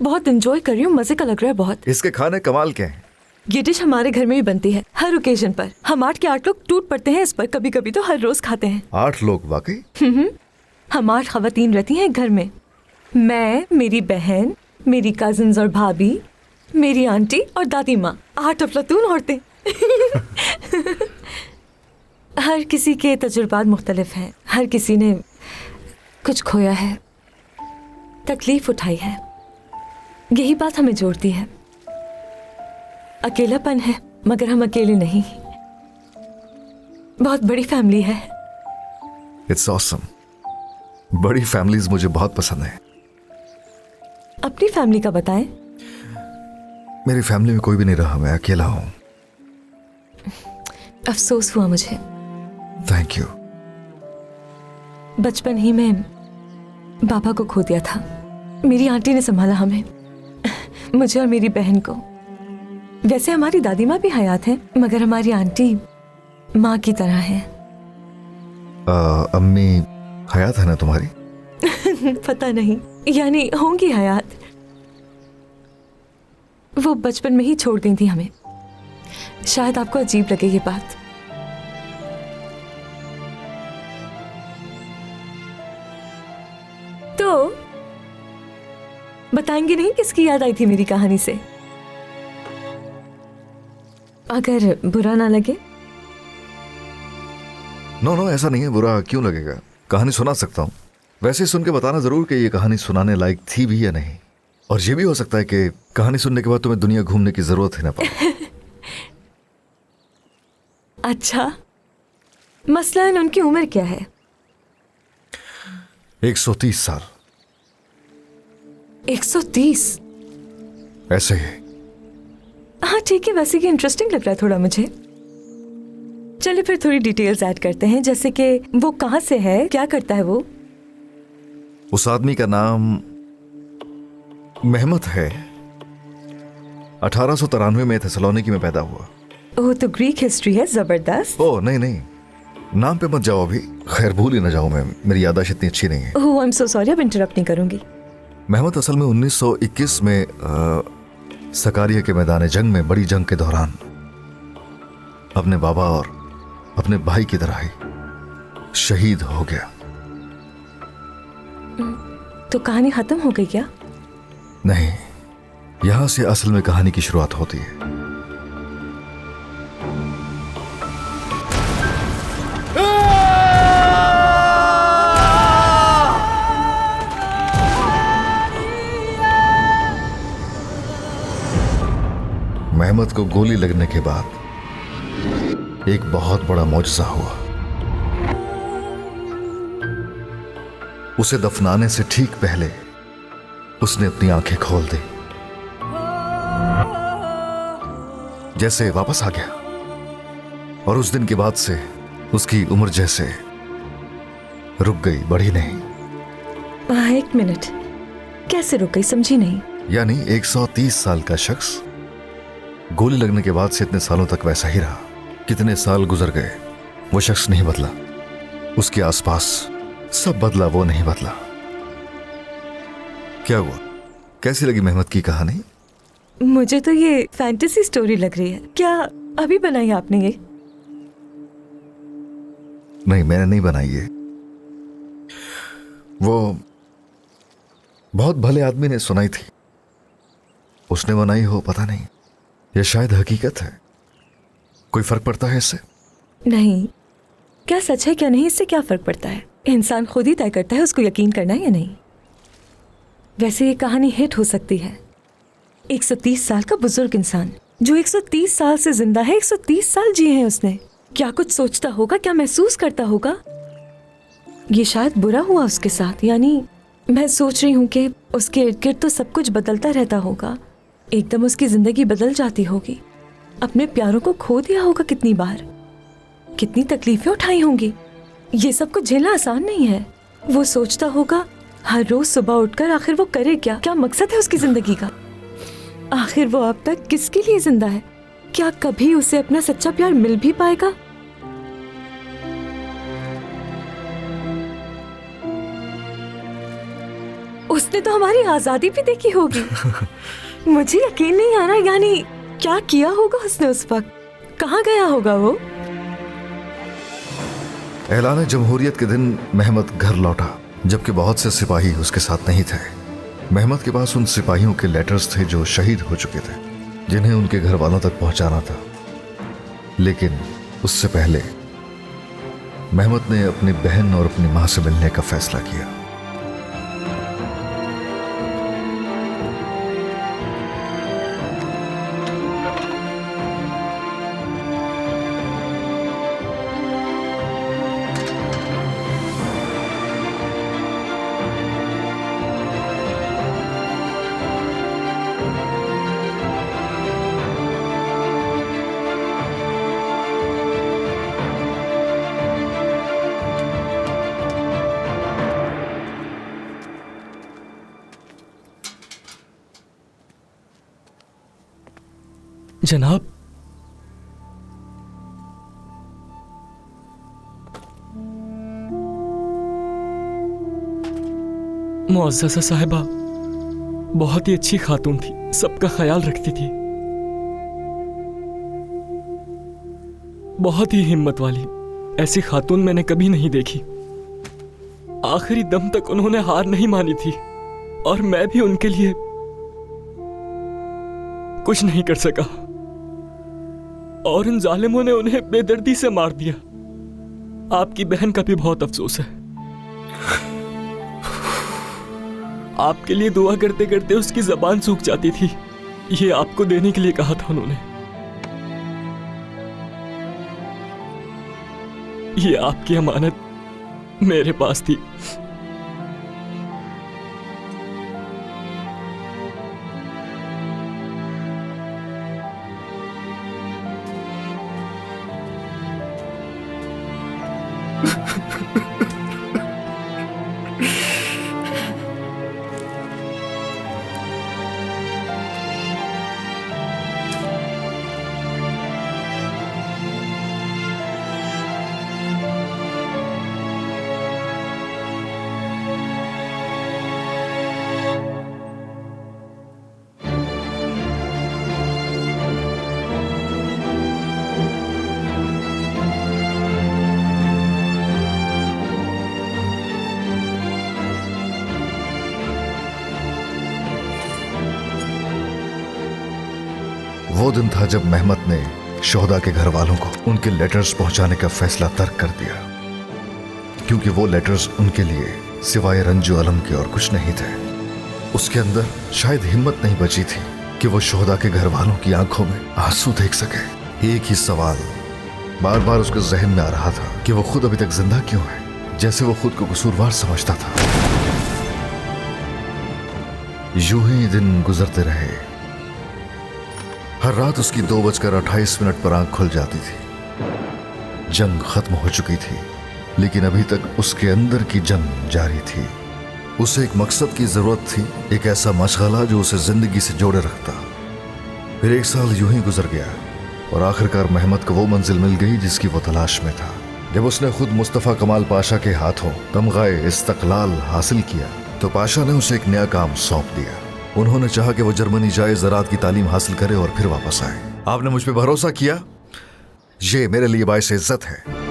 बहुत एंजॉय कर रही हूँ, मजे का लग रहा है बहुत। इसके खाने कमाल के हैं। ये डिश हमारे घर में भी बनती है हर ओकेजन पर। हम 8 के 8 लोग टूट पड़ते हैं इस पर, कभी कभी तो हर रोज खाते हैं। 8 लोग? वाकई? हम 8 खवातीन रहती हैं घर में। मैं, मेरी बहन, मेरी कजिन्स और भाभी, मेरी आंटी और दादी माँ। 8 अफलातून औरतें। हर किसी के तजुर्बात मुख्तलिफ हैं। हर किसी ने कुछ खोया है, तकलीफ उठाई है। यही बात हमें जोड़ती है। अकेलापन है मगर हम अकेले नहीं। बहुत बड़ी फैमिली है। It's awesome. बड़ी फैमिलीज मुझे बहुत पसंद है। अपनी फैमिली का बताएं। मेरी फैमिली में कोई भी नहीं रहा, मैं अकेला हूं। अफसोस हुआ मुझे। Thank you. बचपन ही में बाबा को खो दिया था। मेरी आंटी ने संभाला हमें, मुझे और मेरी बहन को। वैसे हमारी दादी माँ भी हयात है मगर हमारी आंटी माँ की तरह है। अम्मी हयात है ना तुम्हारी? पता नहीं, यानी होंगी हयात। वो बचपन में ही छोड़ गई थी हमें। शायद आपको अजीब लगे ये बात। तो बताएंगे नहीं किसकी याद आई थी मेरी कहानी से? अगर बुरा ना लगे। नो, ऐसा नहीं है। बुरा क्यों लगेगा? कहानी सुना सकता हूँ। वैसे सुन के बताना जरूर कि ये कहानी सुनाने लायक थी भी या नहीं। और ये भी हो सकता है कि कहानी सुनने के बाद तुम्हें दुनिया घूमने की जरूरत ही ना पड़े। अच्छा, मसलन उनकी उम्र क्या है? 130 साल। 130? ऐसे ही। हाँ ठीक है, वैसे कि इंटरेस्टिंग लग रहा है थोड़ा मुझे। चलिए फिर थोड़ी डिटेल्स ऐड करते हैं, जैसे कि वो कहाँ से है, क्या करता है वो? उस आदमी का नाम मेहमत है। 1893 में थेसलोनिकी में पैदा हुआ। ओह, तो ग्रीक हिस्ट्री है, जबरदस्त। ओह नहीं, नाम पे मत जाओ अभी। खैर भूल ही ना जाऊं मैं, मेरी याददाश्त इतनी अच्छी नहीं है। ओह आई एम सो सॉरी, अब इंटरप्ट नहीं करूंगी। मेहमत असल में 1921 में सकारिया के मैदान जंग में, बड़ी जंग के दौरान अपने बाबा और अपने भाई की तरह ही शहीद हो गया। तो कहानी खत्म हो गई क्या? नहीं, यहां से असल में कहानी की शुरुआत होती है। मेहमत को गोली लगने के बाद एक बहुत बड़ा मौजज़ा हुआ। उसे दफनाने से ठीक पहले उसने अपनी आंखें खोल दी, जैसे वापस आ गया। और उस दिन के बाद से उसकी उम्र जैसे रुक गई, बढ़ी नहीं। एक मिनट, कैसे रुक गई? समझी नहीं। यानी 130 साल का शख्स गोली लगने के बाद से इतने सालों तक वैसा ही रहा। कितने साल गुजर गए, वो शख्स नहीं बदला। उसके आसपास सब बदला, वो नहीं बदला। क्या हुआ? कैसी लगी मेहमत की कहानी? मुझे तो ये फैंटेसी स्टोरी लग रही है। क्या अभी बनाई आपने ये? नहीं, मैंने नहीं बनाई ये। वो बहुत भले आदमी ने सुनाई थी, उसने बनाई हो पता नहीं। ये शायद हकीकत है। कोई फर्क पड़ता है इससे? नहीं, क्या सच है क्या नहीं, इससे क्या फर्क पड़ता है? इंसान खुद ही तय करता है उसको यकीन करना है या नहीं। वैसे ये कहानी हिट हो सकती है। 130 साल का बुजुर्ग इंसान जो 130 साल से जिंदा है, 130 साल जिए हैं उसने। क्या कुछ सोचता होगा, क्या महसूस करता होगा? ये शायद बुरा हुआ उसके साथ। यानी मैं सोच रही हूँ कि उसके इर्द गिर्द तो सब कुछ बदलता रहता होगा। एकदम उसकी जिंदगी बदल जाती होगी। अपने प्यारों को खो दिया होगा कितनी बार, कितनी तकलीफें उठाई होंगी। ये सब कुछ झेलना आसान नहीं है। वो सोचता होगा हर रोज सुबह उठकर आखिर वो करे क्या, क्या मकसद है उसकी जिंदगी का। आखिर वो अब तक किसके लिए जिंदा है? क्या कभी उसे अपना सच्चा प्यार मिल भी पाएगा? उसने तो हमारी आजादी भी देखी होगी। मुझे यकीन नहीं आ रहा, यानी क्या किया होगा उसने उस वक्त, कहाँ गया होगा वो? ऐलान जमहूरियत के दिन महमद घर लौटा, जबकि बहुत से सिपाही उसके साथ नहीं थे। महमद के पास उन सिपाहियों के लेटर्स थे जो शहीद हो चुके थे, जिन्हें उनके घर वालों तक पहुंचाना था। लेकिन उससे पहले महमद ने अपनी बहन और अपनी मां से मिलने का फैसला किया। जनाब, मुअज़्ज़ज़ा साहिबा बहुत ही अच्छी खातून थी, सबका ख्याल रखती थी, बहुत ही हिम्मत वाली। ऐसी खातून मैंने कभी नहीं देखी। आखिरी दम तक उन्होंने हार नहीं मानी थी और मैं भी उनके लिए कुछ नहीं कर सका और उन जालिमों ने उन्हें बेदर्दी से मार दिया। आपकी बहन का भी बहुत अफसोस है। आपके लिए दुआ करते करते उसकी जबान सूख जाती थी। ये आपको देने के लिए कहा था उन्होंने। ये आपकी अमानत मेरे पास थी। वो दिन था जब महमद ने शोहदा के घर वालों को उनके लेटर्स पहुंचाने का फैसला तर्क कर दिया, क्योंकि वो लेटर्स उनके लिए सिवाय रंजो अलम के और कुछ नहीं थे। उसके अंदर शायद हिम्मत नहीं बची थी कि वो शोहदा के घर वालों की आंखों में आंसू देख सके। एक ही सवाल बार बार उसके जहन में आ रहा था कि वो खुद अभी तक जिंदा क्यों है, जैसे वो खुद को कसूरवार समझता था। यूं ही दिन गुजरते रहे। हर रात उसकी 2:28 पर आंख खुल जाती थी। जंग खत्म हो चुकी थी, लेकिन अभी तक उसके अंदर की जंग जारी थी। उसे एक मकसद की जरूरत थी, एक ऐसा मशगला जो उसे जिंदगी से जोड़े रखता। फिर 1 साल यूं ही गुजर गया और आखिरकार महमद को वो मंजिल मिल गई जिसकी वो तलाश में था। जब उसने खुद मुस्तफा कमाल पाशा के हाथों तमगाए इस्तकलाल हासिल किया तो पाशा ने उसे एक नया काम सौंप दिया। उन्होंने चाहा कि वो जर्मनी जाए, ज़राअत की तालीम हासिल करे और फिर वापस आए। आपने मुझ पे भरोसा किया, ये मेरे लिए बाइस इज्जत है।